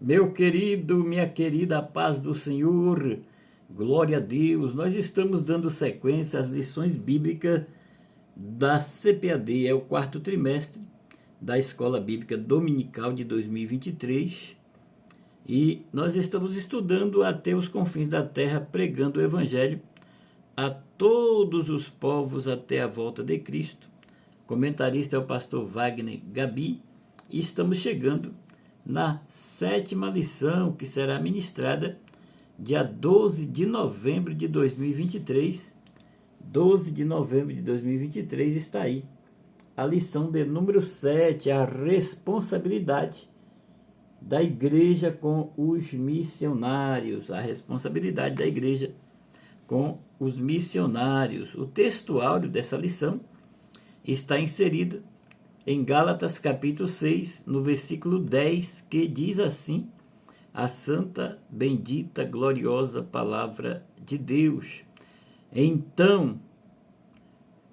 Meu querido, minha querida, a paz do Senhor, glória a Deus. Nós estamos dando sequência às lições bíblicas da CPAD, é o quarto trimestre da Escola Bíblica Dominical de 2023. E nós estamos estudando até os confins da terra, pregando o Evangelho a todos os povos até a volta de Cristo. O comentarista é o pastor Wagner Gabi e estamos chegando na sétima lição, que será ministrada dia 12 de novembro de 2023. 12 de novembro de 2023 está aí a lição de número 7, a responsabilidade da igreja com os missionários. A responsabilidade da igreja com os missionários. O texto áureo dessa lição está inserido em Gálatas capítulo 6, no versículo 10, que diz assim: a santa, bendita, gloriosa palavra de Deus. Então,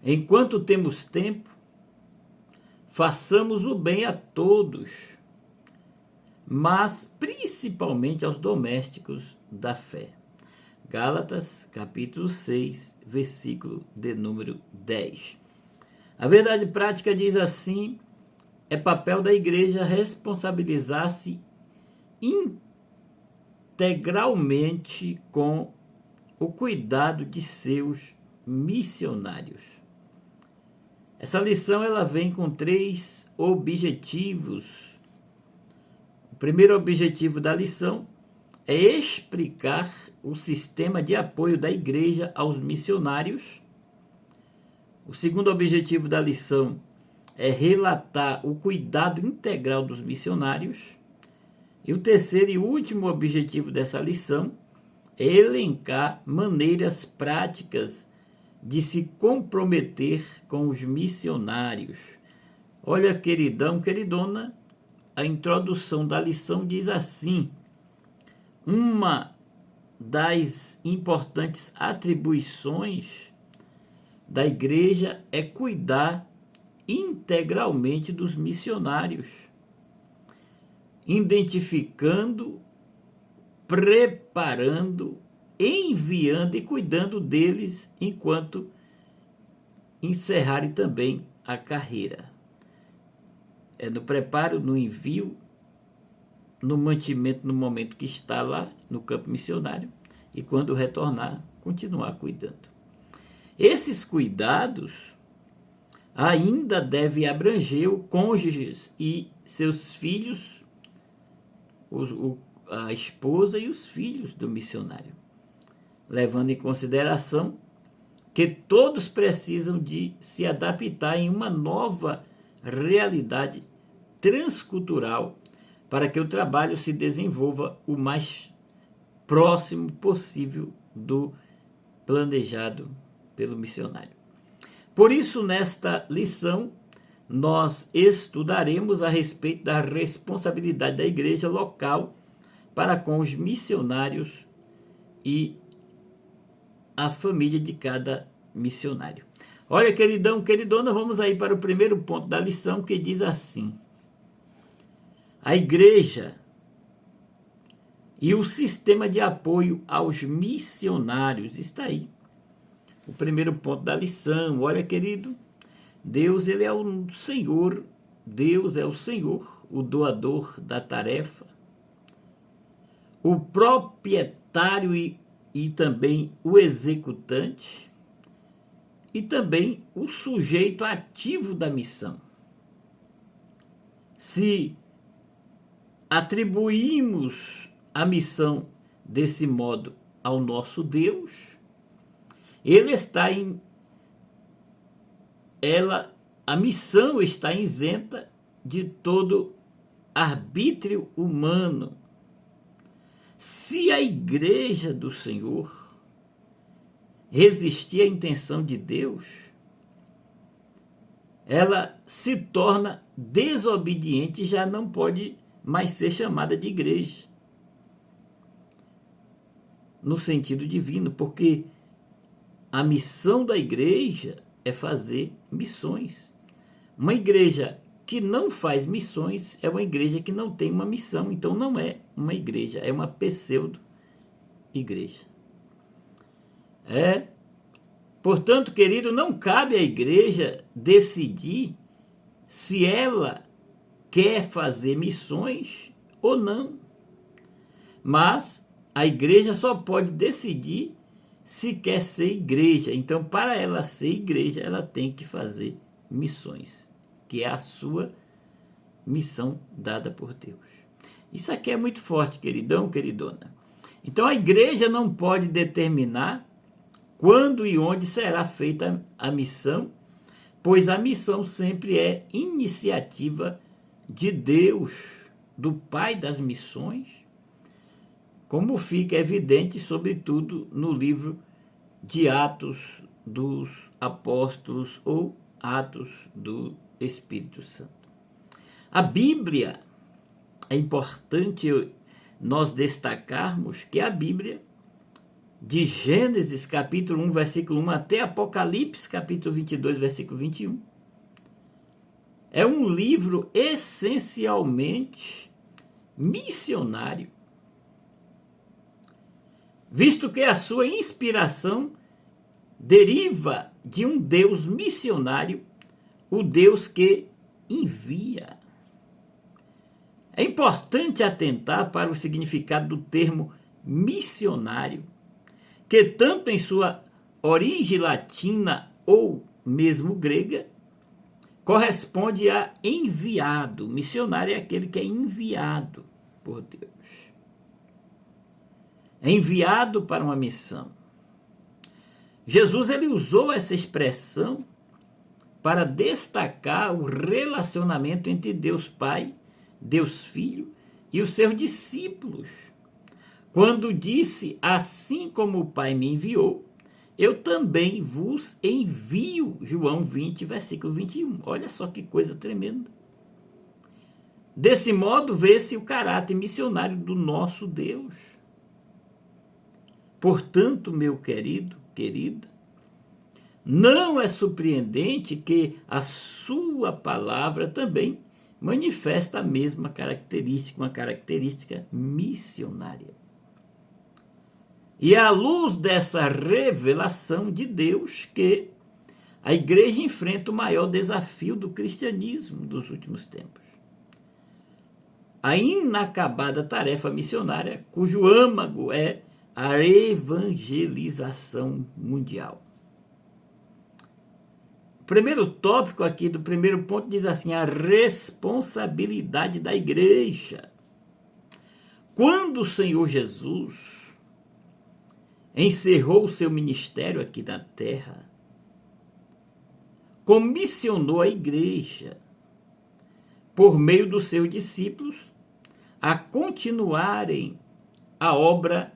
enquanto temos tempo, façamos o bem a todos, mas principalmente aos domésticos da fé. Gálatas capítulo 6, versículo de número 10. A verdade prática diz assim: é papel da igreja responsabilizar-se integralmente com o cuidado de seus missionários. Essa lição ela vem com 3 objetivos. O primeiro objetivo da lição é explicar o sistema de apoio da igreja aos missionários. O segundo objetivo da lição é relatar o cuidado integral dos missionários. E o terceiro e último objetivo dessa lição é elencar maneiras práticas de se comprometer com os missionários. Olha, queridão, queridona, a introdução da lição diz assim: uma das importantes atribuições da igreja é cuidar integralmente dos missionários, identificando, preparando, enviando e cuidando deles enquanto encerrarem também a carreira. É no preparo, no envio, no mantimento no momento que está lá no campo missionário e quando retornar, continuar cuidando. Esses cuidados ainda devem abranger os cônjuges e seus filhos, a esposa e os filhos do missionário, levando em consideração que todos precisam de se adaptar em uma nova realidade transcultural para que o trabalho se desenvolva o mais próximo possível do planejado pelo missionário. Por isso, nesta lição, nós estudaremos a respeito da responsabilidade da igreja local para com os missionários e a família de cada missionário. Olha, queridão, queridona, vamos aí para o primeiro ponto da lição, que diz assim: a igreja e o sistema de apoio aos missionários. Está aí o primeiro ponto da lição. Olha, querido, Deus, ele é o Senhor, Deus é o Senhor, o doador da tarefa, o proprietário e também o executante, e também o sujeito ativo da missão. Se atribuímos a missão desse modo ao nosso Deus, ele está a missão está isenta de todo arbítrio humano. Se a igreja do Senhor resistir à intenção de Deus, ela se torna desobediente e já não pode mais ser chamada de igreja, no sentido divino, porque a missão da igreja é fazer missões. Uma igreja que não faz missões é uma igreja que não tem uma missão. Então não é uma igreja, é uma pseudo-igreja. Portanto, querido, não cabe à igreja decidir se ela quer fazer missões ou não. Mas a igreja só pode decidir se quer ser igreja. Então, para ela ser igreja, ela tem que fazer missões, que é a sua missão dada por Deus. Isso aqui é muito forte, queridão, queridona. Então, a igreja não pode determinar quando e onde será feita a missão, pois a missão sempre é iniciativa de Deus, do Pai das missões, como fica evidente, sobretudo, no livro de Atos dos Apóstolos ou Atos do Espírito Santo. A Bíblia, é importante nós destacarmos que a Bíblia, de Gênesis capítulo 1, versículo 1 até Apocalipse capítulo 22, versículo 21, é um livro essencialmente missionário, visto que a sua inspiração deriva de um Deus missionário, o Deus que envia. É importante atentar para o significado do termo missionário, que tanto em sua origem latina ou mesmo grega, corresponde a enviado. Missionário é aquele que é enviado por Deus. É enviado para uma missão. Jesus ele usou essa expressão para destacar o relacionamento entre Deus Pai, Deus Filho e os seus discípulos, quando disse: assim como o Pai me enviou, eu também vos envio. João 20, versículo 21. Olha só que coisa tremenda. Desse modo, vê-se o caráter missionário do nosso Deus. Portanto, meu querido, querida, não é surpreendente que a sua palavra também manifesta a mesma característica, uma característica missionária. E é à luz dessa revelação de Deus que a igreja enfrenta o maior desafio do cristianismo dos últimos tempos. A inacabada tarefa missionária, cujo âmago é a evangelização mundial. O primeiro tópico aqui do primeiro ponto diz assim: a responsabilidade da igreja. Quando o Senhor Jesus encerrou o seu ministério aqui na terra, comissionou a igreja, por meio dos seus discípulos, a continuarem a obra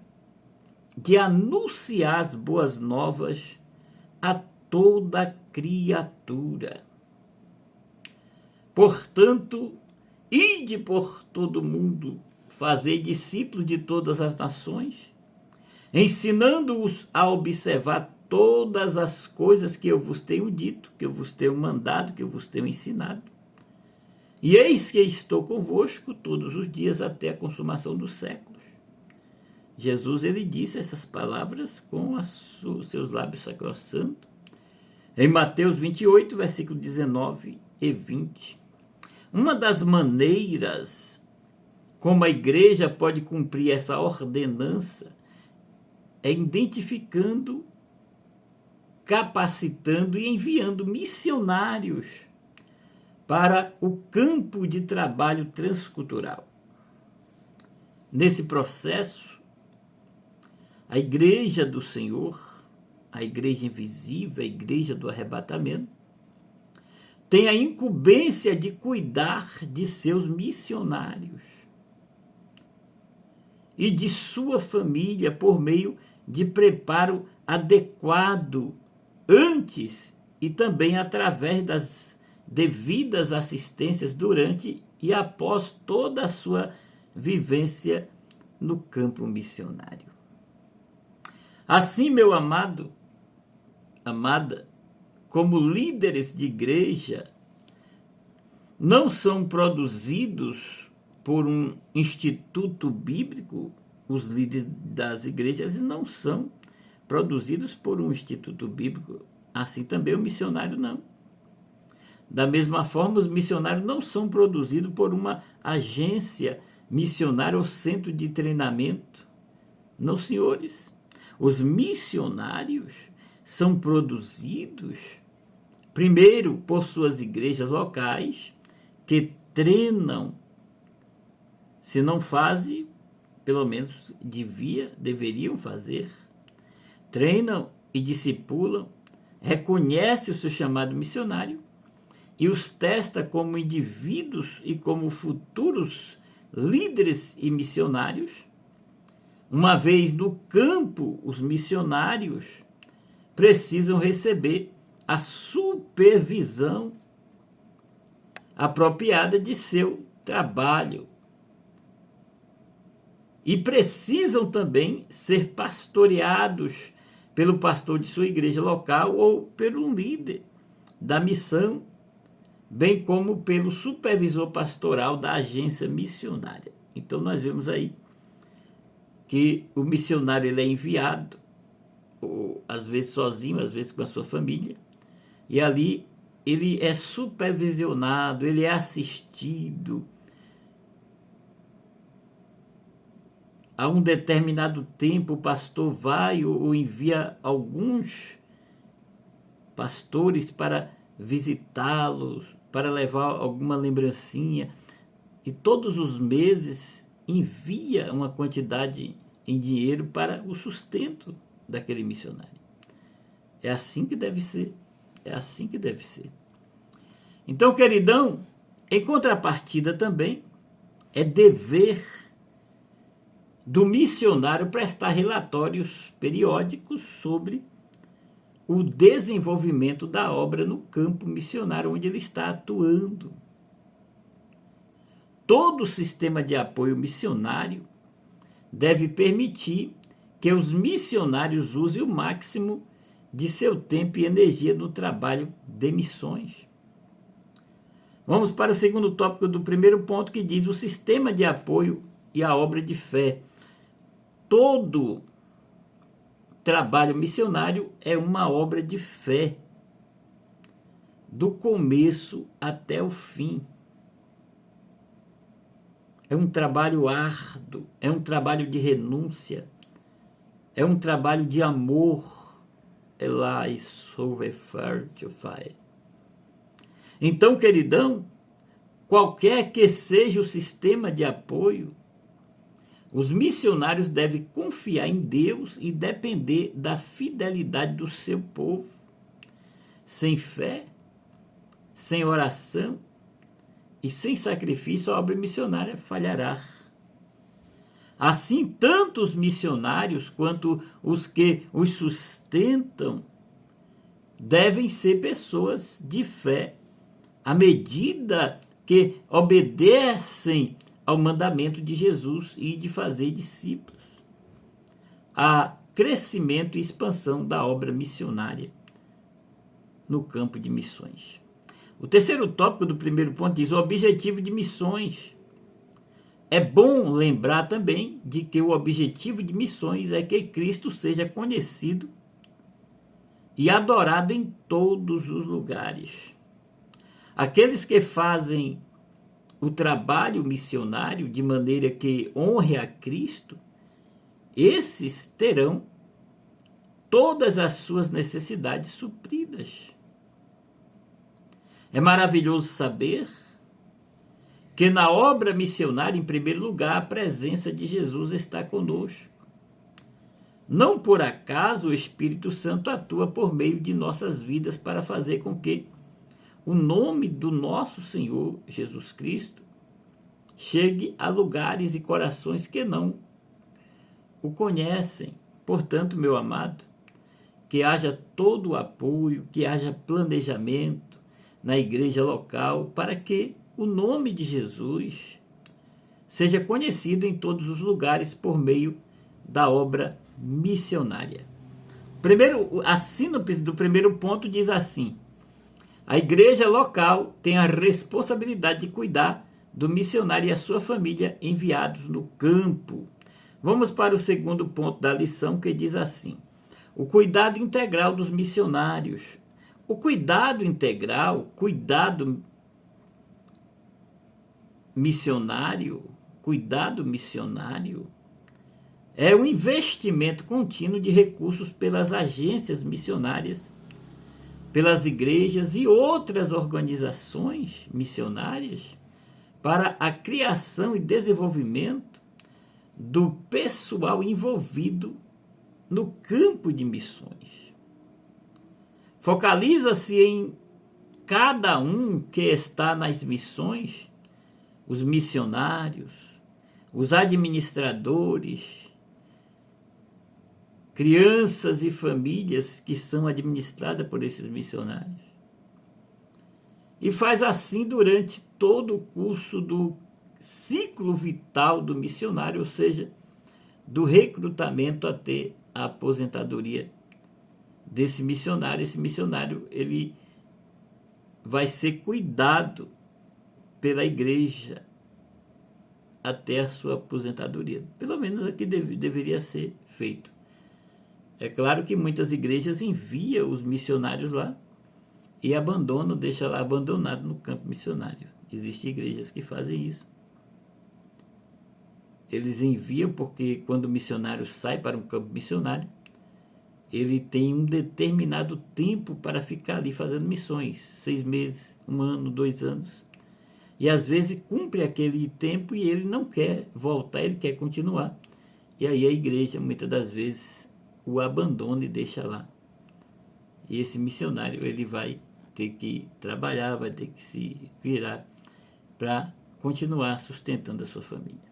de anunciar as boas novas a toda criatura. Portanto, ide por todo mundo, fazei discípulos de todas as nações, ensinando-os a observar todas as coisas que eu vos tenho dito, que eu vos tenho mandado, que eu vos tenho ensinado. E eis que estou convosco todos os dias até a consumação dos séculos. Jesus, ele disse essas palavras com os seus lábios sacrossantos, em Mateus 28, versículo 19 e 20. Uma das maneiras como a igreja pode cumprir essa ordenança é identificando, capacitando e enviando missionários para o campo de trabalho transcultural. Nesse processo, a igreja do Senhor, a igreja invisível, a igreja do arrebatamento, tem a incumbência de cuidar de seus missionários e de sua família por meio de preparo adequado antes e também através das devidas assistências durante e após toda a sua vivência no campo missionário. Assim, meu amado, amada, como líderes de igreja, não são produzidos por um instituto bíblico, os líderes das igrejas não são produzidos por um instituto bíblico, assim também o missionário não. Da mesma forma, os missionários não são produzidos por uma agência missionária ou centro de treinamento. Não, senhores. Os missionários são produzidos, primeiro, por suas igrejas locais, que treinam, se não fazem, pelo menos deveriam fazer, treinam e discipulam, reconhecem o seu chamado missionário e os testa como indivíduos e como futuros líderes e missionários. Uma vez no campo, os missionários precisam receber a supervisão apropriada de seu trabalho. E precisam também ser pastoreados pelo pastor de sua igreja local ou pelo líder da missão, bem como pelo supervisor pastoral da agência missionária. Então nós vemos aí que o missionário ele é enviado, ou, às vezes sozinho, às vezes com a sua família, e ali ele é supervisionado, ele é assistido. A um determinado tempo, o pastor vai ou envia alguns pastores para visitá-los, para levar alguma lembrancinha, e todos os meses envia uma quantidade em dinheiro para o sustento daquele missionário. É assim que deve ser. É assim que deve ser. Então, queridão, em contrapartida também, é dever do missionário prestar relatórios periódicos sobre o desenvolvimento da obra no campo missionário onde ele está atuando. Todo o sistema de apoio missionário deve permitir que os missionários usem o máximo de seu tempo e energia no trabalho de missões. Vamos para o segundo tópico do primeiro ponto, que diz o sistema de apoio e a obra de fé. Todo trabalho missionário é uma obra de fé, do começo até o fim. É um trabalho árduo, é um trabalho de renúncia, é um trabalho de amor. Elai sove fire. Então, queridão, qualquer que seja o sistema de apoio, os missionários devem confiar em Deus e depender da fidelidade do seu povo. Sem fé, sem oração e sem sacrifício, a obra missionária falhará. Assim, tanto os missionários quanto os que os sustentam devem ser pessoas de fé, à medida que obedecem ao mandamento de Jesus e de fazer discípulos. Há crescimento e expansão da obra missionária no campo de missões. O terceiro tópico do primeiro ponto diz o objetivo de missões. É bom lembrar também de que o objetivo de missões é que Cristo seja conhecido e adorado em todos os lugares. Aqueles que fazem o trabalho missionário de maneira que honre a Cristo, esses terão todas as suas necessidades supridas. É maravilhoso saber que na obra missionária, em primeiro lugar, a presença de Jesus está conosco. Não por acaso o Espírito Santo atua por meio de nossas vidas para fazer com que o nome do nosso Senhor Jesus Cristo chegue a lugares e corações que não o conhecem. Portanto, meu amado, que haja todo o apoio, que haja planejamento na igreja local para que o nome de Jesus seja conhecido em todos os lugares por meio da obra missionária. A sínopse do primeiro ponto diz assim: A igreja local tem a responsabilidade de cuidar do missionário e a sua família enviados no campo. Vamos para o segundo ponto da lição, que diz assim: o cuidado integral dos missionários. O cuidado integral, cuidado missionário, é um investimento contínuo de recursos pelas agências missionárias, pelas igrejas e outras organizações missionárias para a criação e desenvolvimento do pessoal envolvido no campo de missões. Focaliza-se em cada um que está nas missões, os missionários, os administradores, crianças e famílias que são administradas por esses missionários. E faz assim durante todo o curso do ciclo vital do missionário, ou seja, do recrutamento até a aposentadoria desse missionário. Esse missionário, ele vai ser cuidado pela igreja até a sua aposentadoria. Pelo menos aqui deveria ser feito. É claro que muitas igrejas enviam os missionários lá e abandonam, deixam lá abandonado no campo missionário. Existem igrejas que fazem isso. Eles enviam porque quando o missionário sai para um campo missionário, ele tem um determinado tempo para ficar ali fazendo missões, 6 meses, 1 ano, 2 anos. E às vezes cumpre aquele tempo e ele não quer voltar, ele quer continuar. E aí a igreja, muitas das vezes, o abandona e deixa lá. E esse missionário, ele vai ter que trabalhar, vai ter que se virar para continuar sustentando a sua família.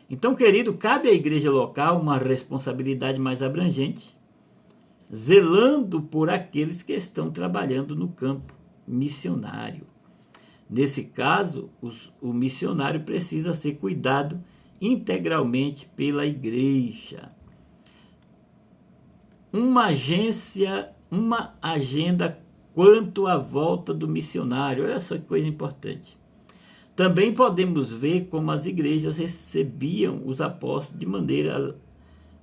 Então, querido, cabe à igreja local uma responsabilidade mais abrangente, zelando por aqueles que estão trabalhando no campo missionário. Nesse caso, o missionário precisa ser cuidado integralmente pela igreja. Uma agenda quanto à volta do missionário. Olha só que coisa importante. Também podemos ver como as igrejas recebiam os apóstolos de maneira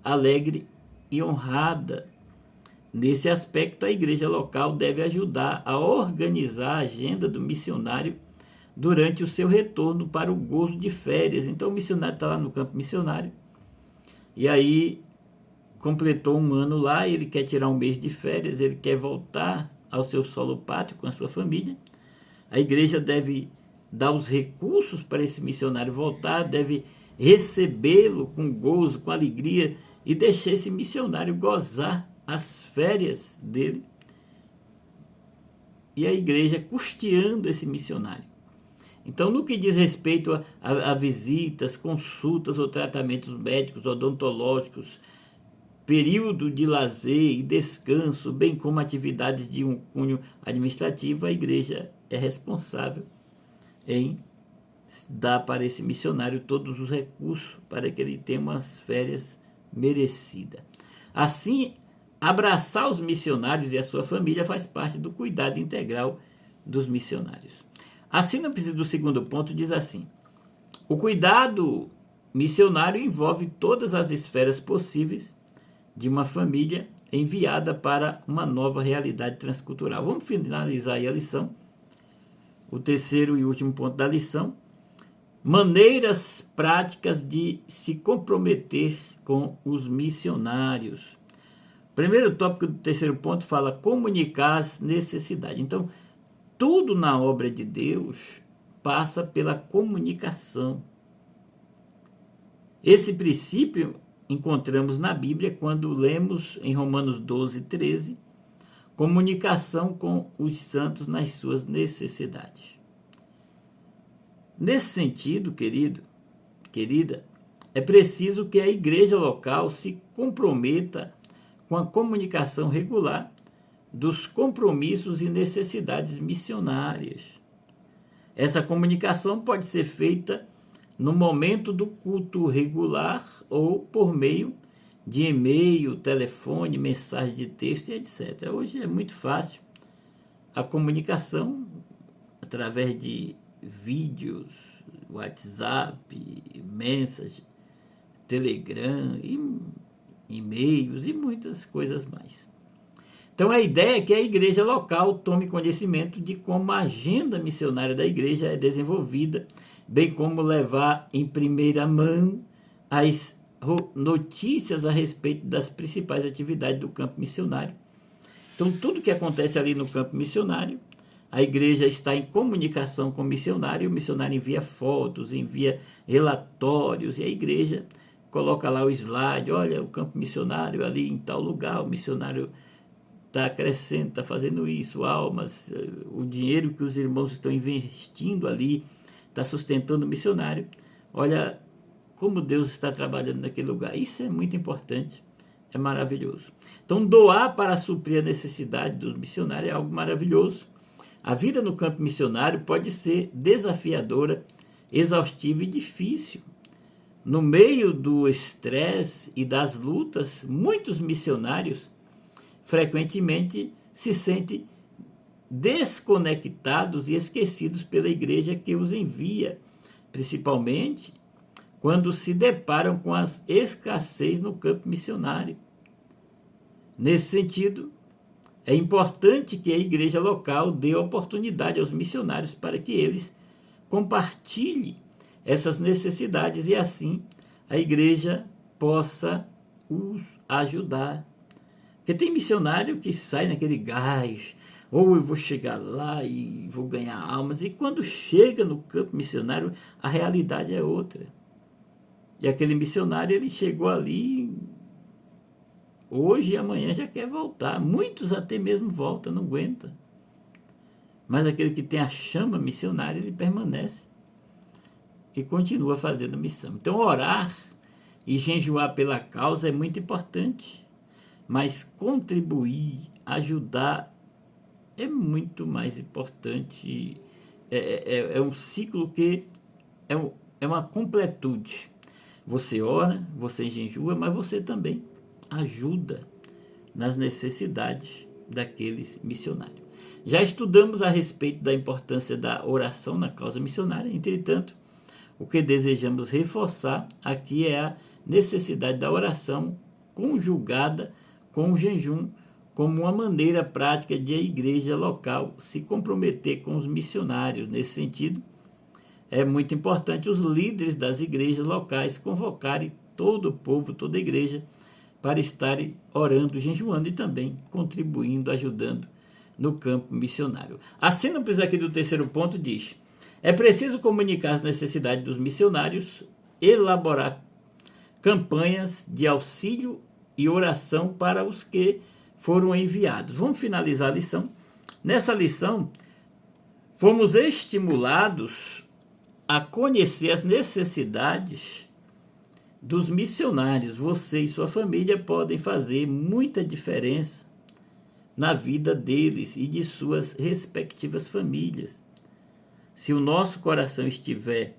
alegre e honrada. Nesse aspecto, a igreja local deve ajudar a organizar a agenda do missionário durante o seu retorno para o gozo de férias. Então, o missionário está lá no campo missionário, e aí completou 1 ano lá, ele quer tirar 1 mês de férias, ele quer voltar ao seu solo pátrio com a sua família. A igreja deve dar os recursos para esse missionário voltar, deve recebê-lo com gozo, com alegria, e deixar esse missionário gozar as férias dele, e a igreja custeando esse missionário. Então, no que diz respeito a visitas, consultas ou tratamentos médicos, odontológicos, período de lazer e descanso, bem como atividades de um cunho administrativo, a igreja é responsável em dar para esse missionário todos os recursos para que ele tenha umas férias merecidas. Assim, abraçar os missionários e a sua família faz parte do cuidado integral dos missionários. A síntese do segundo ponto diz assim: o cuidado missionário envolve todas as esferas possíveis de uma família enviada para uma nova realidade transcultural. Vamos finalizar aí a lição. O terceiro e último ponto da lição: maneiras práticas de se comprometer com os missionários. O primeiro tópico do terceiro ponto fala comunicar as necessidades. Então, tudo na obra de Deus passa pela comunicação. Esse princípio encontramos na Bíblia quando lemos em Romanos 12, 13, comunicação com os santos nas suas necessidades. Nesse sentido, querida, é preciso que a igreja local se comprometa com a comunicação regular dos compromissos e necessidades missionárias. Essa comunicação pode ser feita no momento do culto regular ou por meio de e-mail, telefone, mensagem de texto e etc. Hoje é muito fácil a comunicação através de vídeos, WhatsApp, Message, Telegram, e-mails e muitas coisas mais. Então a ideia é que a igreja local tome conhecimento de como a agenda missionária da igreja é desenvolvida, bem como levar em primeira mão as notícias a respeito das principais atividades do campo missionário. Então tudo que acontece ali no campo missionário, a igreja está em comunicação com o missionário envia fotos, envia relatórios, e a igreja coloca lá o slide, olha, o campo missionário ali em tal lugar, o missionário está crescendo, está fazendo isso, almas, o dinheiro que os irmãos estão investindo ali, está sustentando o missionário. Olha como Deus está trabalhando naquele lugar. Isso é muito importante, é maravilhoso. Então, doar para suprir a necessidade dos missionários é algo maravilhoso. A vida no campo missionário pode ser desafiadora, exaustiva e difícil. No meio do estresse e das lutas, muitos missionários frequentemente se sentem desconectados e esquecidos pela igreja que os envia, principalmente quando se deparam com as escassez no campo missionário. Nesse sentido, é importante que a igreja local dê oportunidade aos missionários para que eles compartilhem essas necessidades e assim a igreja possa os ajudar. Porque tem missionário que sai naquele gás, ou eu vou chegar lá e vou ganhar almas, e quando chega no campo missionário, a realidade é outra. E aquele missionário, ele chegou ali, hoje e amanhã já quer voltar. Muitos até mesmo voltam, não aguenta. Mas aquele que tem a chama missionária, ele permanece e continua fazendo missão. Então, orar e jejuar pela causa é muito importante. Mas contribuir, ajudar, é muito mais importante. É um ciclo que é uma completude. Você ora, você jejua, mas você também ajuda nas necessidades daqueles missionários. Já estudamos a respeito da importância da oração na causa missionária, entretanto, o que desejamos reforçar aqui é a necessidade da oração conjugada com o jejum, como uma maneira prática de a igreja local se comprometer com os missionários. Nesse sentido, é muito importante os líderes das igrejas locais convocarem todo o povo, toda a igreja, para estarem orando, jejuando e também contribuindo, ajudando no campo missionário. A síntese aqui do terceiro ponto diz: é preciso comunicar as necessidades dos missionários, elaborar campanhas de auxílio e oração para os que foram enviados. Vamos finalizar a lição. Nessa lição, fomos estimulados a conhecer as necessidades dos missionários. Você e sua família podem fazer muita diferença na vida deles e de suas respectivas famílias. Se o nosso coração estiver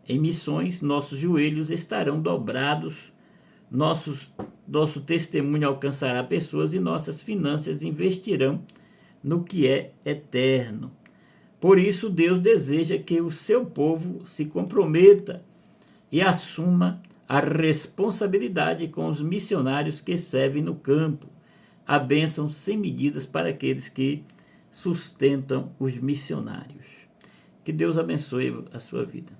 em missões, nossos joelhos estarão dobrados, nosso testemunho alcançará pessoas e nossas finanças investirão no que é eterno. Por isso, Deus deseja que o seu povo se comprometa e assuma a responsabilidade com os missionários que servem no campo. A bênção sem medidas para aqueles que sustentam os missionários. Que Deus abençoe a sua vida.